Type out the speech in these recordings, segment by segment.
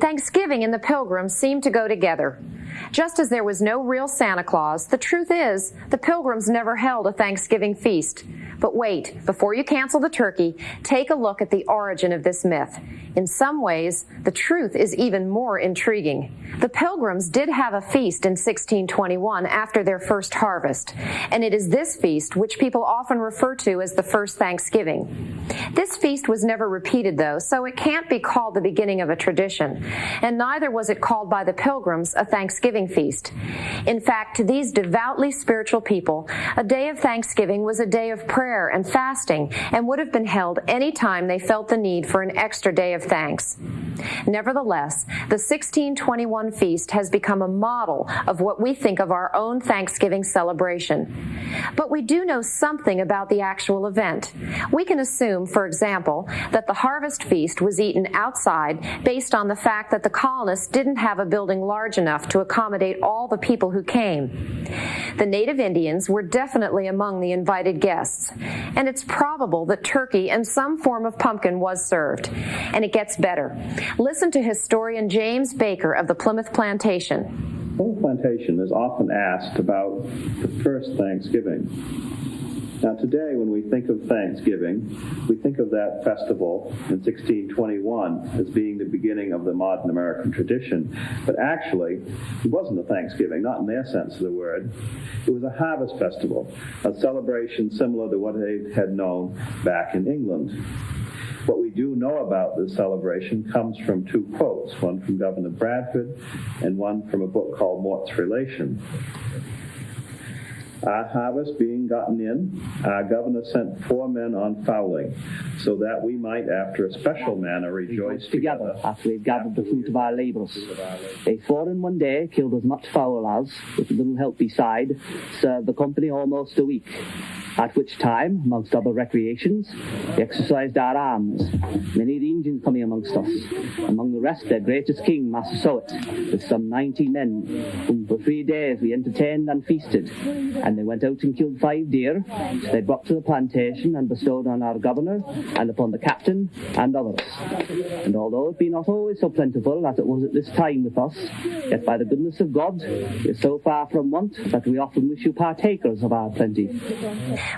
Thanksgiving and the Pilgrims seem to go together. Just as there was no real Santa Claus, the truth is the Pilgrims never held a Thanksgiving feast. But wait, before you cancel the turkey, take a look at the origin of this myth. In some ways, the truth is even more intriguing. The Pilgrims did have a feast in 1621 after their first harvest, and it is this feast which people often refer to as the first Thanksgiving. This feast was never repeated, though, so it can't be called the beginning of a tradition, and neither was it called by the Pilgrims a Thanksgiving feast. In fact, to these devoutly spiritual people, a day of Thanksgiving was a day of prayer and fasting and would have been held any time they felt the need for an extra day of thanks. Nevertheless, the 1621 feast has become a model of what we think of our own Thanksgiving celebration. But we do know something about the actual event. We can assume, for example, that the harvest feast was eaten outside based on the fact that the colonists didn't have a building large enough to accommodate all the people who came. The native Indians were definitely among the invited guests, and it's probable that turkey and some form of pumpkin was served. And it gets better. Listen to historian James Baker of the Plymouth Plantation. Plymouth Plantation is often asked about the first Thanksgiving. Now today, when we think of Thanksgiving, we think of that festival in 1621 as being the beginning of the modern American tradition. But actually, it wasn't a Thanksgiving, not in their sense of the word. It was a harvest festival, a celebration similar to what they had known back in England. What we do know about this celebration comes from two quotes, one from Governor Bradford and one from a book called Mort's Relation. Our harvest being gotten in, our governor sent 4 men on fowling, so that we might, after a special manner, rejoice together after we've gathered the fruit of our labours. They 4 in one day killed as much fowl as, with a little help beside, served the company almost a week. At which time, amongst other recreations, we exercised our arms, many of the Indians coming amongst us, among the rest their greatest king, Massasoit, with some 90 men, whom for 3 days we entertained and feasted, and they went out and killed 5 deer, which they brought to the plantation and bestowed on our governor, and upon the captain, and others. And although it be not always so plentiful as it was at this time with us, yet by the goodness of God, we are so far from want that we often wish you partakers of our plenty.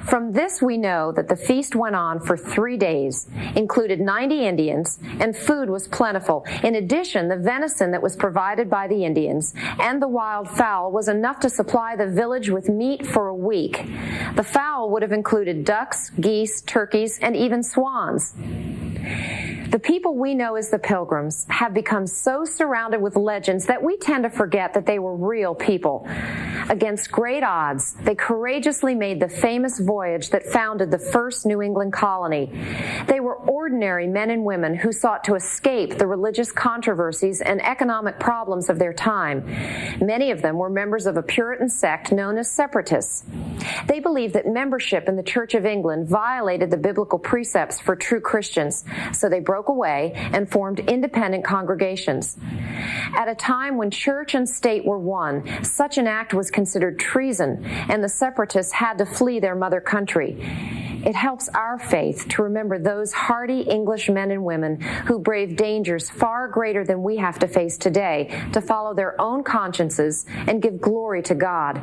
From this we know that the feast went on for 3 days, included 90 Indians, and food was plentiful. In addition, the venison that was provided by the Indians and the wild fowl was enough to supply the village with meat for a week. The fowl would have included ducks, geese, turkeys, and even swans. The people we know as the Pilgrims have become so surrounded with legends that we tend to forget that they were real people. Against great odds, they courageously made the famous voyage that founded the first New England colony. They were ordinary men and women who sought to escape the religious controversies and economic problems of their time. Many of them were members of a Puritan sect known as Separatists. They believed that membership in the Church of England violated the biblical precepts for true Christians, so they broke away and formed independent congregations. At a time when church and state were one, such an act was considered treason, and the Separatists had to flee their mother country. It helps our faith to remember those hardy English men and women who braved dangers far greater than we have to face today to follow their own consciences and give glory to God.